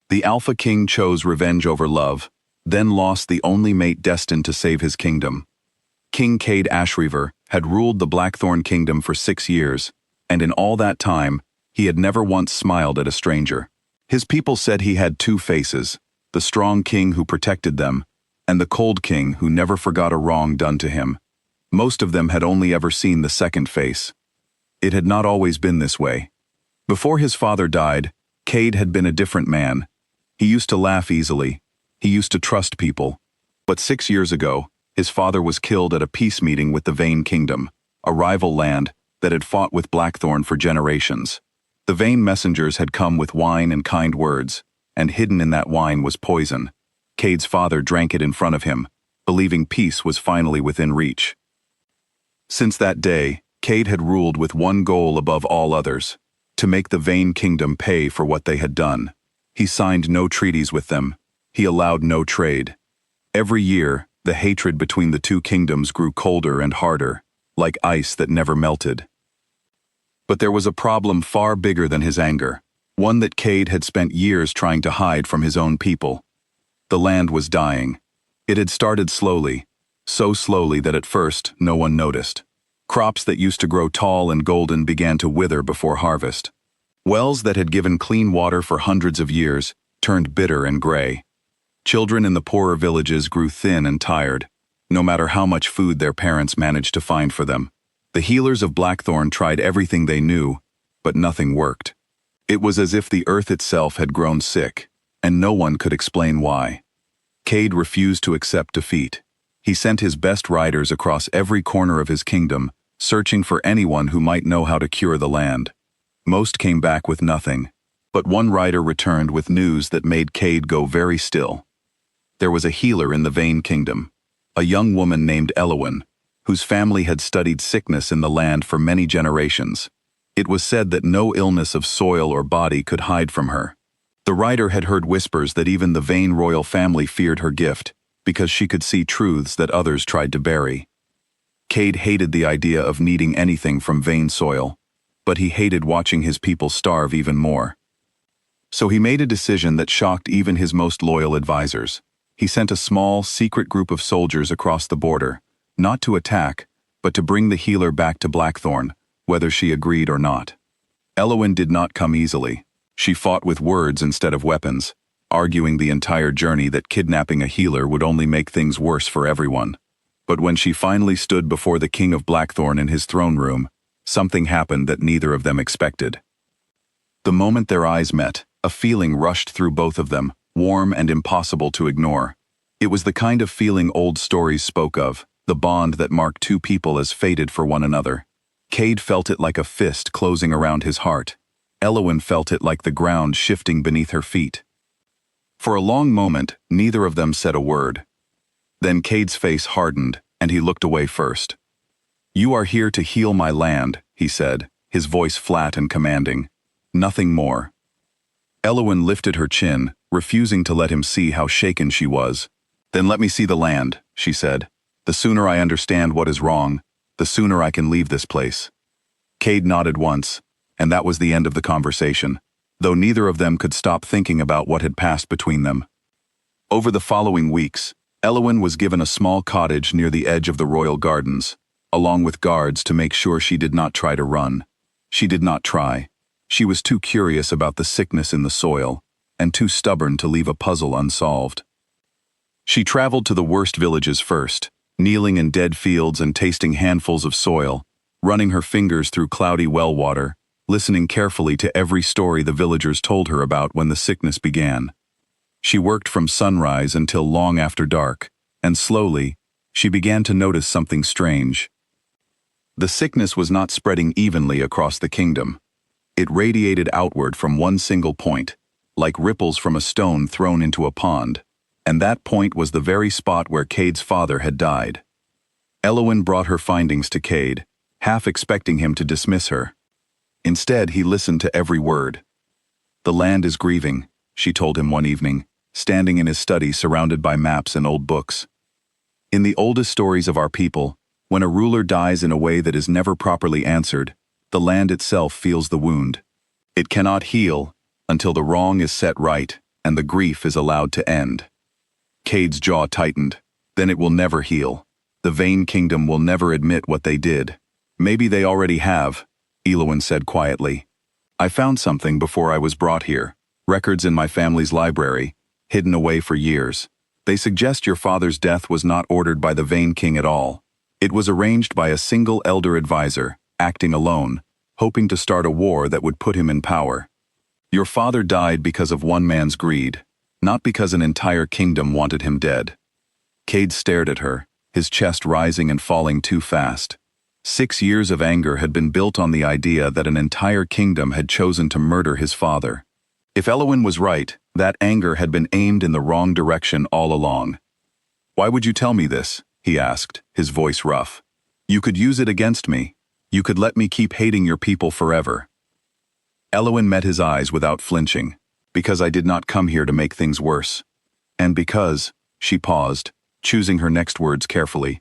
The Alpha King chose revenge over love, then lost the only mate destined to save his kingdom. King Kade Ashryver had ruled the Blackthorn Kingdom for 6 years, and in all that time, he had never once smiled at a stranger. His people said he had two faces, the strong king who protected them, and the cold king who never forgot a wrong done to him. Most of them had only ever seen the second face. It had not always been this way. Before his father died, Kade had been a different man. He used to laugh easily. He used to trust people. But 6 years ago, his father was killed at a peace meeting with the Vane Kingdom, a rival land that had fought with Blackthorn for generations. The Vane messengers had come with wine and kind words, and hidden in that wine was poison. Kade's father drank it in front of him, believing peace was finally within reach. Since that day, Kade had ruled with one goal above all others: to make the Vane Kingdom pay for what they had done. He signed no treaties with them. He allowed no trade. Every year, the hatred between the two kingdoms grew colder and harder, like ice that never melted. But there was a problem far bigger than his anger, one that Kade had spent years trying to hide from his own people. The land was dying. It had started slowly, so slowly that at first no one noticed. Crops that used to grow tall and golden began to wither before harvest. Wells that had given clean water for hundreds of years turned bitter and gray. Children in the poorer villages grew thin and tired, no matter how much food their parents managed to find for them. The healers of Blackthorn tried everything they knew, but nothing worked. It was as if the earth itself had grown sick, and no one could explain why. Kade refused to accept defeat. He sent his best riders across every corner of his kingdom, searching for anyone who might know how to cure the land. Most came back with nothing, but one rider returned with news that made Kade go very still. There was a healer in the Vane Kingdom, a young woman named Elowen, whose family had studied sickness in the land for many generations. It was said that no illness of soil or body could hide from her. The rider had heard whispers that even the Vane royal family feared her gift, because she could see truths that others tried to bury. Kade hated the idea of needing anything from Vane soil, but he hated watching his people starve even more. So he made a decision that shocked even his most loyal advisors. He sent a small, secret group of soldiers across the border, not to attack, but to bring the healer back to Blackthorn, whether she agreed or not. Elowen did not come easily. She fought with words instead of weapons, arguing the entire journey that kidnapping a healer would only make things worse for everyone. But when she finally stood before the King of Blackthorn in his throne room, something happened that neither of them expected. The moment their eyes met, a feeling rushed through both of them, warm and impossible to ignore. It was the kind of feeling old stories spoke of, the bond that marked two people as fated for one another. Kade felt it like a fist closing around his heart. Elowen felt it like the ground shifting beneath her feet. For a long moment, neither of them said a word. Then Kade's face hardened, and he looked away first. "You are here to heal my land," he said, his voice flat and commanding. Nothing more. Elowen lifted her chin, refusing to let him see how shaken she was. "Then let me see the land," she said. "The sooner I understand what is wrong, the sooner I can leave this place." Kade nodded once, and that was the end of the conversation, though neither of them could stop thinking about what had passed between them. Over the following weeks, Elowen was given a small cottage near the edge of the royal gardens, along with guards to make sure she did not try to run. She did not try. She was too curious about the sickness in the soil, and too stubborn to leave a puzzle unsolved. She traveled to the worst villages first, kneeling in dead fields and tasting handfuls of soil, running her fingers through cloudy well water, listening carefully to every story the villagers told her about when the sickness began. She worked from sunrise until long after dark, and slowly, she began to notice something strange. The sickness was not spreading evenly across the kingdom. It radiated outward from one single point, like ripples from a stone thrown into a pond, and that point was the very spot where Kade's father had died. Elowen brought her findings to Kade, half expecting him to dismiss her. Instead, he listened to every word. "The land is grieving," she told him one evening, standing in his study surrounded by maps and old books. "In the oldest stories of our people, when a ruler dies in a way that is never properly answered, the land itself feels the wound. It cannot heal until the wrong is set right and the grief is allowed to end. Kade's jaw tightened. Then it will never heal. The Vane Kingdom will never admit what they did. Maybe they already have, Elowen said quietly. I found something before I was brought here. Records in my family's library, hidden away for years. They suggest your father's death was not ordered by the Vane King at all. It was arranged by a single elder advisor, acting alone, hoping to start a war that would put him in power. Your father died because of one man's greed, not because an entire kingdom wanted him dead. Kade stared at her, his chest rising and falling too fast. 6 years of anger had been built on the idea that an entire kingdom had chosen to murder his father. If Elowen was right, that anger had been aimed in the wrong direction all along. Why would you tell me this? He asked, his voice rough. You could use it against me. You could let me keep hating your people forever. Elowen met his eyes without flinching. Because I did not come here to make things worse. And because, she paused, choosing her next words carefully.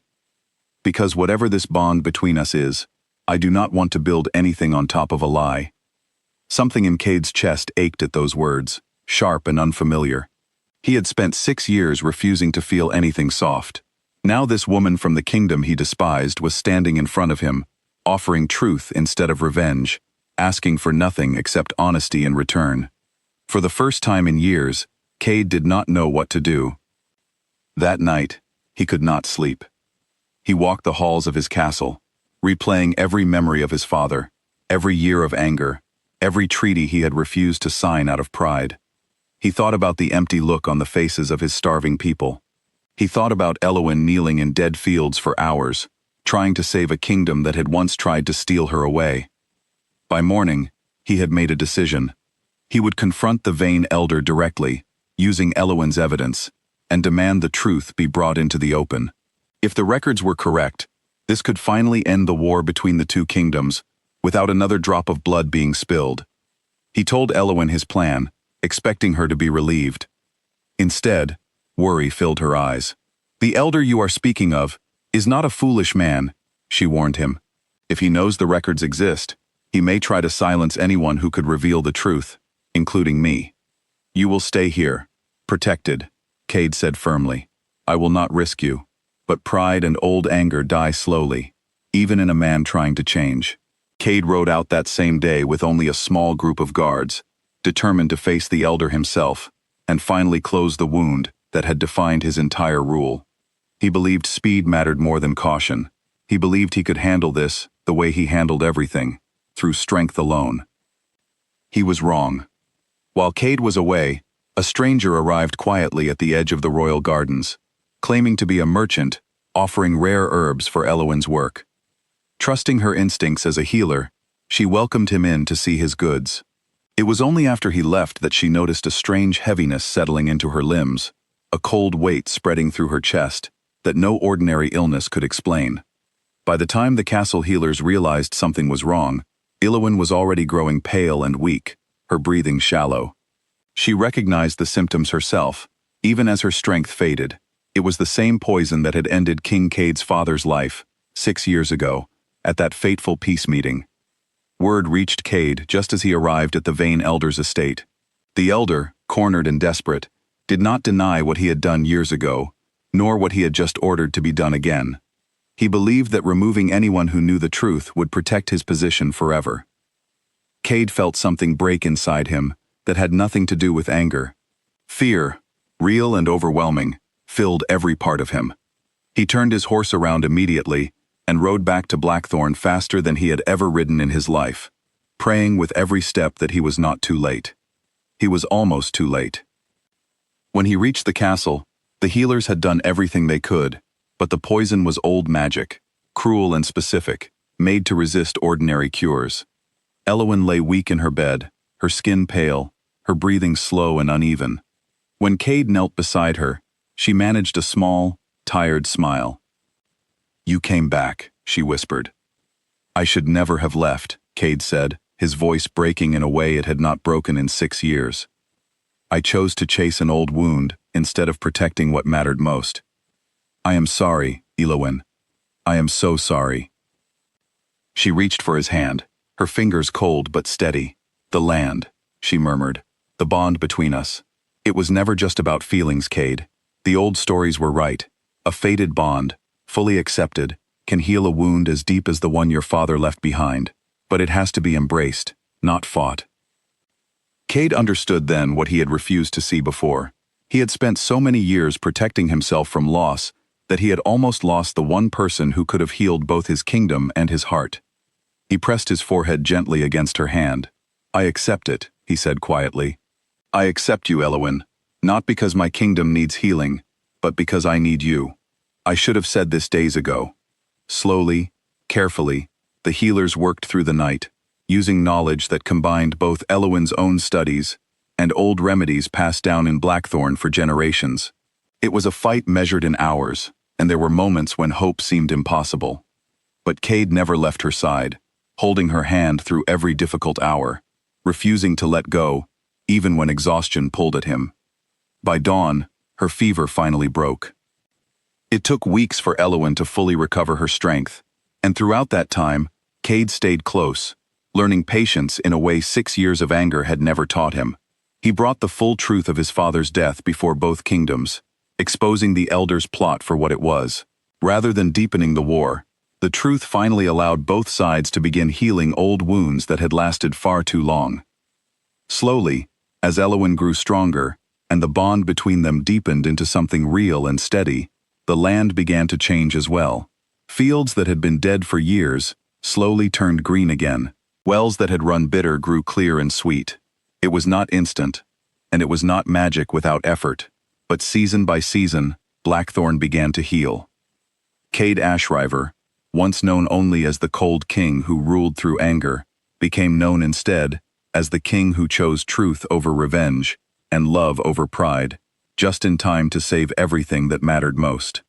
Because whatever this bond between us is, I do not want to build anything on top of a lie. Something in Kade's chest ached at those words, sharp and unfamiliar. He had spent 6 years refusing to feel anything soft. Now this woman from the kingdom he despised was standing in front of him, offering truth instead of revenge, asking for nothing except honesty in return. For the first time in years, Kade did not know what to do. That night, he could not sleep. He walked the halls of his castle, replaying every memory of his father, every year of anger, every treaty he had refused to sign out of pride. He thought about the empty look on the faces of his starving people. He thought about Elowen kneeling in dead fields for hours, trying to save a kingdom that had once tried to steal her away. By morning, he had made a decision. He would confront the Vane elder directly, using Elowen's evidence, and demand the truth be brought into the open. If the records were correct, this could finally end the war between the two kingdoms, without another drop of blood being spilled. He told Elowen his plan, expecting her to be relieved. Instead, worry filled her eyes. The elder you are speaking of is not a foolish man, she warned him. If he knows the records exist, he may try to silence anyone who could reveal the truth, including me. You will stay here, protected, Kade said firmly. I will not risk you. But pride and old anger die slowly, even in a man trying to change. Kade rode out that same day with only a small group of guards, determined to face the elder himself, and finally close the wound that had defined his entire rule. He believed speed mattered more than caution. He believed he could handle this the way he handled everything, through strength alone. He was wrong. While Kade was away, a stranger arrived quietly at the edge of the royal gardens, claiming to be a merchant, offering rare herbs for Elowen's work. Trusting her instincts as a healer, she welcomed him in to see his goods. It was only after he left that she noticed a strange heaviness settling into her limbs, a cold weight spreading through her chest that no ordinary illness could explain. By the time the castle healers realized something was wrong, Elowen was already growing pale and weak, her breathing shallow. She recognized the symptoms herself, even as her strength faded. It was the same poison that had ended King Kade's father's life, 6 years ago, at that fateful peace meeting. Word reached Kade just as he arrived at the Vane elder's estate. The elder, cornered and desperate, did not deny what he had done years ago, nor what he had just ordered to be done again. He believed that removing anyone who knew the truth would protect his position forever. Kade felt something break inside him that had nothing to do with anger. Fear, real and overwhelming, filled every part of him. He turned his horse around immediately and rode back to Blackthorn faster than he had ever ridden in his life, praying with every step that he was not too late. He was almost too late. When he reached the castle, the healers had done everything they could, but the poison was old magic, cruel and specific, made to resist ordinary cures. Elowen lay weak in her bed, her skin pale, her breathing slow and uneven. When Kade knelt beside her, she managed a small, tired smile. You came back, she whispered. I should never have left, Kade said, his voice breaking in a way it had not broken in 6 years. I chose to chase an old wound instead of protecting what mattered most. I am sorry, Elowen. I am so sorry. She reached for his hand, her fingers cold but steady. The land, she murmured, the bond between us. It was never just about feelings, Kade. The old stories were right. A fated bond, fully accepted, can heal a wound as deep as the one your father left behind. But it has to be embraced, not fought. Kade understood then what he had refused to see before. He had spent so many years protecting himself from loss that he had almost lost the one person who could have healed both his kingdom and his heart. He pressed his forehead gently against her hand. "I accept it," he said quietly. "I accept you, Elowen, not because my kingdom needs healing, but because I need you. I should have said this days ago." Slowly, carefully, the healers worked through the night, using knowledge that combined both Elowen's own studies and old remedies passed down in Blackthorn for generations. It was a fight measured in hours, and there were moments when hope seemed impossible. But Kade never left her side, holding her hand through every difficult hour, refusing to let go, even when exhaustion pulled at him. By dawn, her fever finally broke. It took weeks for Elowen to fully recover her strength, and throughout that time, Kade stayed close, learning patience in a way 6 years of anger had never taught him. He brought the full truth of his father's death before both kingdoms, exposing the elders' plot for what it was. Rather than deepening the war, the truth finally allowed both sides to begin healing old wounds that had lasted far too long. Slowly, as Elowen grew stronger, and the bond between them deepened into something real and steady, the land began to change as well. Fields that had been dead for years slowly turned green again. Wells that had run bitter grew clear and sweet. It was not instant, and it was not magic without effort, but season by season, Blackthorn began to heal. Kade Ashryver, once known only as the cold king who ruled through anger, became known instead as the king who chose truth over revenge and love over pride, just in time to save everything that mattered most.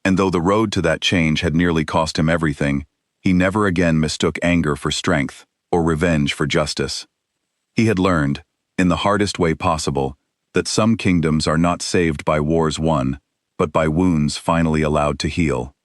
And though the road to that change had nearly cost him everything, he never again mistook anger for strength or revenge for justice. He had learned, in the hardest way possible, that some kingdoms are not saved by wars won, but by wounds finally allowed to heal.